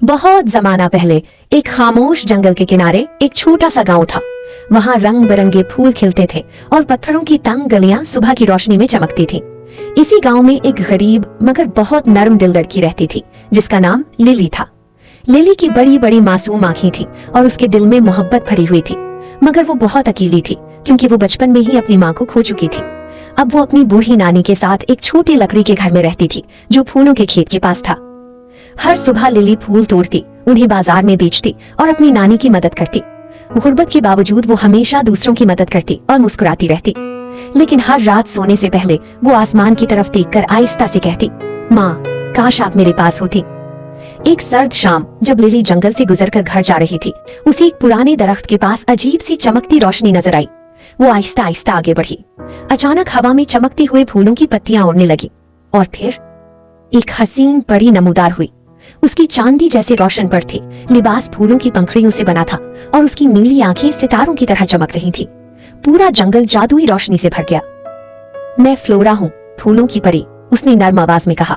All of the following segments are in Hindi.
बहुत जमाना पहले एक खामोश जंगल के किनारे एक छोटा सा गांव था। वहाँ रंग बिरंगे फूल खिलते थे और पत्थरों की तंग गलियां सुबह की रोशनी में चमकती थीं। इसी गांव में एक गरीब मगर बहुत नरम दिल लड़की रहती थी जिसका नाम लिली था। लिली की बड़ी बड़ी मासूम आंखें थी और उसके दिल में मोहब्बत भरी हुई थी, मगर वो बहुत अकेली थी क्योंकि वो बचपन में ही अपनी माँ को खो चुकी थी। अब वो अपनी बूढ़ी नानी के साथ एक छोटी लकड़ी के घर में रहती थी जो फूलों के खेत के पास था। हर सुबह लिली फूल तोड़ती, उन्हें बाजार में बेचती और अपनी नानी की मदद करती। गुर्बत के बावजूद वो हमेशा दूसरों की मदद करती और मुस्कुराती रहती। लेकिन हर रात सोने से पहले वो आसमान की तरफ देखकर आहिस्ता से कहती, माँ, काश आप मेरे पास होती। एक सर्द शाम जब लिली जंगल से गुजरकर घर जा रही थी, उसे एक पुराने दरख्त के पास अजीब सी चमकती रोशनी नजर आई। वो आहिस्ता आहिस्ता आगे बढ़ी। अचानक हवा में चमकते हुए फूलों की पत्तियां उड़ने लगी और फिर एक हसीन परी नमूदार हुई। उसकी चांदी जैसे रोशन पर थी, लिबास फूलों की पंखुड़ियों से बना था और उसकी नीली आंखें सितारों की तरह चमक रही थी। पूरा जंगल जादुई रोशनी से भर गया। मैं फ्लोरा हूँ, फूलों की परी, उसने नर्म आवाज में कहा।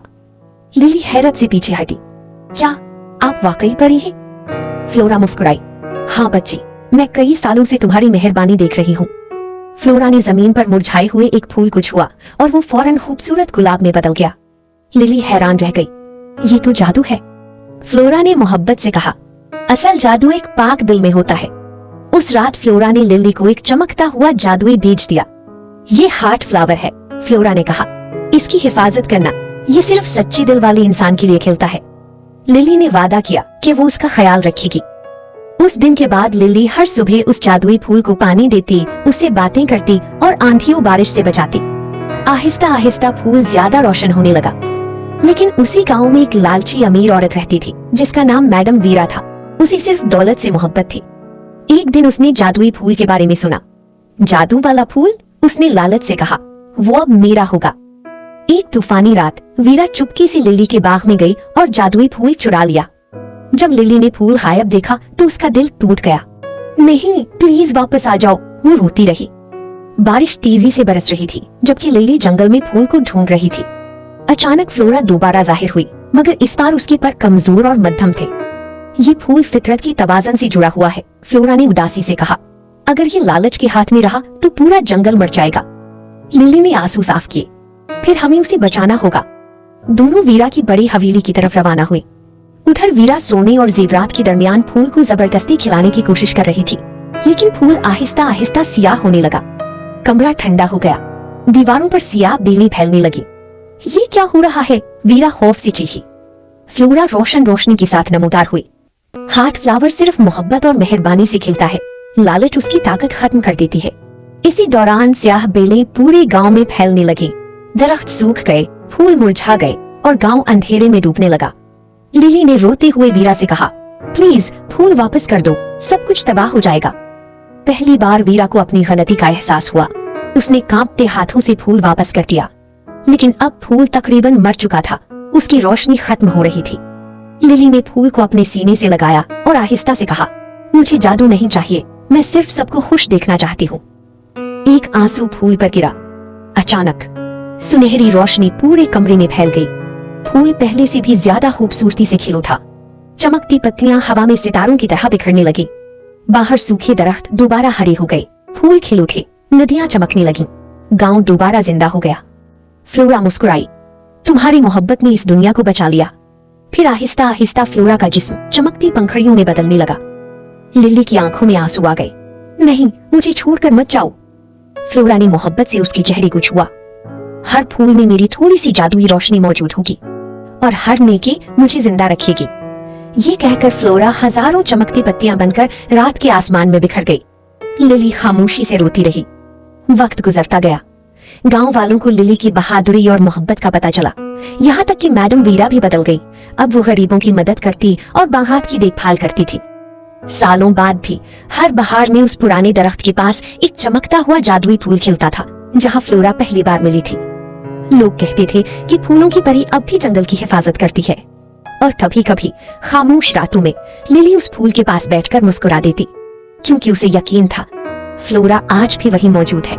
लिली हैरत से पीछे हटी। क्या आप वाकई परी हैं? फ्लोरा मुस्कुराई। हाँ बच्ची, मैं कई सालों से तुम्हारी मेहरबानी देख रही हूँ। फ्लोरा ने जमीन पर मुरझाए हुए एक फूल को छुआ और वो फौरन खूबसूरत गुलाब में बदल गया। लिली हैरान रह गई। ये तो जादू है, फ्लोरा ने मोहब्बत से कहा। असल जादू एक पाक दिल में होता है। उस रात फ्लोरा ने लिली को एक चमकता हुआ जादुई बीज दिया। ये हार्ट फ्लावर है, फ्लोरा ने कहा। इसकी हिफाजत करना, ये सिर्फ सच्ची दिल वाले इंसान के लिए खिलता है। लिली ने वादा किया कि वो उसका ख्याल रखेगी। उस दिन के बाद लिली हर सुबह उस जादुई फूल को पानी देती, उससे बातें करती और आंधियों बारिश से बचाती। आहिस्ता आहिस्ता फूल ज्यादा रोशन होने लगा। लेकिन उसी गांव में एक लालची अमीर औरत रहती थी जिसका नाम मैडम वीरा था। उसे सिर्फ दौलत से मोहब्बत थी। एक दिन उसने जादुई फूल के बारे में सुना। जादू वाला फूल, उसने लालच से कहा, वो अब मेरा होगा। एक तूफानी रात वीरा चुपके से लिली के बाग में गई और जादुई फूल चुरा लिया। जब लिली ने फूल गायब देखा तो उसका दिल टूट गया। नहीं, प्लीज वापस आ जाओ, वो रोती रही। बारिश तेजी से बरस रही थी जबकि लिली जंगल में फूल को ढूंढ रही थी। अचानक फ्लोरा दोबारा जाहिर हुई, मगर इस बार उसके पर कमजोर और मध्यम थे। ये फूल फितरत की तवाज़न से जुड़ा हुआ है, फ्लोरा ने उदासी से कहा। अगर ये लालच के हाथ में रहा तो पूरा जंगल मर जाएगा। लिली ने आंसू साफ किए। फिर हमें उसे बचाना होगा। दोनों वीरा की बड़ी हवेली की तरफ रवाना हुई। उधर वीरा सोने और जेवरात के दरमियान फूल को जबरदस्ती खिलाने की कोशिश कर रही थी, लेकिन फूल आहिस्ता आहिस्ता सियाह होने लगा। कमरा ठंडा हो गया, दीवारों पर सियाह बेली फैलने लगी। ये क्या हो रहा है? वीरा खौफ से चीखी। फ्लोरा रोशन रोशनी के साथ नमूदार हुई। हार्ट फ्लावर सिर्फ मोहब्बत और मेहरबानी से खिलता है, लालच उसकी ताकत खत्म कर देती है। इसी दौरान स्याह बेलें पूरे गांव में फैलने लगी। दरख्त सूख गए, फूल मुरझा गए और गांव अंधेरे में डूबने लगा। लिली ने रोते हुए वीरा से कहा, प्लीज फूल वापस कर दो, सब कुछ तबाह हो जाएगा। पहली बार वीरा को अपनी गलती का एहसास हुआ। उसने कांपते हाथों से फूल वापस कर दिया, लेकिन अब फूल तकरीबन मर चुका था। उसकी रोशनी खत्म हो रही थी। लिली ने फूल को अपने सीने से लगाया और आहिस्ता से कहा, मुझे जादू नहीं चाहिए, मैं सिर्फ सबको खुश देखना चाहती हूँ। एक आंसू फूल पर गिरा। अचानक सुनहरी रोशनी पूरे कमरे में फैल गई। फूल पहले से भी ज्यादा खूबसूरती से खिल उठा। चमकती पत्तियां हवा में सितारों की तरह बिखरने लगी। बाहर सूखे दरख्त दोबारा हरे हो गए, फूल खिल उठे, नदियां चमकने लगीं, गांव दोबारा जिंदा हो गया। फ्लोरा मुस्कुराई। तुम्हारी मोहब्बत ने इस दुनिया को बचा लिया। फिर आहिस्ता आहिस्ता फ्लोरा का जिस्म चमकती पंखड़ियों में बदलने लगा। लिली की आंखों में आंसू आ गए। नहीं, मुझे छोड़कर मत जाओ। फ्लोरा ने मोहब्बत से उसके चेहरे को छुआ। हर फूल में मेरी थोड़ी सी जादुई रोशनी मौजूद होगी और हर नेकी मुझे जिंदा रखेगी। ये कहकर फ्लोरा हजारों चमकती पत्तियां बनकर रात के आसमान में बिखर गई। लिली खामोशी से रोती रही। वक्त गुजरता गया। गांव वालों को लिली की बहादुरी और मोहब्बत का पता चला। यहाँ तक कि मैडम वीरा भी बदल गई। अब वो गरीबों की मदद करती और बागात की देखभाल करती थी। सालों बाद भी हर बहार में उस पुराने दरख्त के पास एक चमकता हुआ जादुई फूल खिलता था, जहाँ फ्लोरा पहली बार मिली थी। लोग कहते थे कि फूलों की परी अब भी जंगल की हिफाजत करती है। और कभी कभी खामोश रातों में लिली उस फूल के पास बैठकर मुस्कुरा देती, क्योंकि उसे यकीन था फ्लोरा आज भी वही मौजूद है।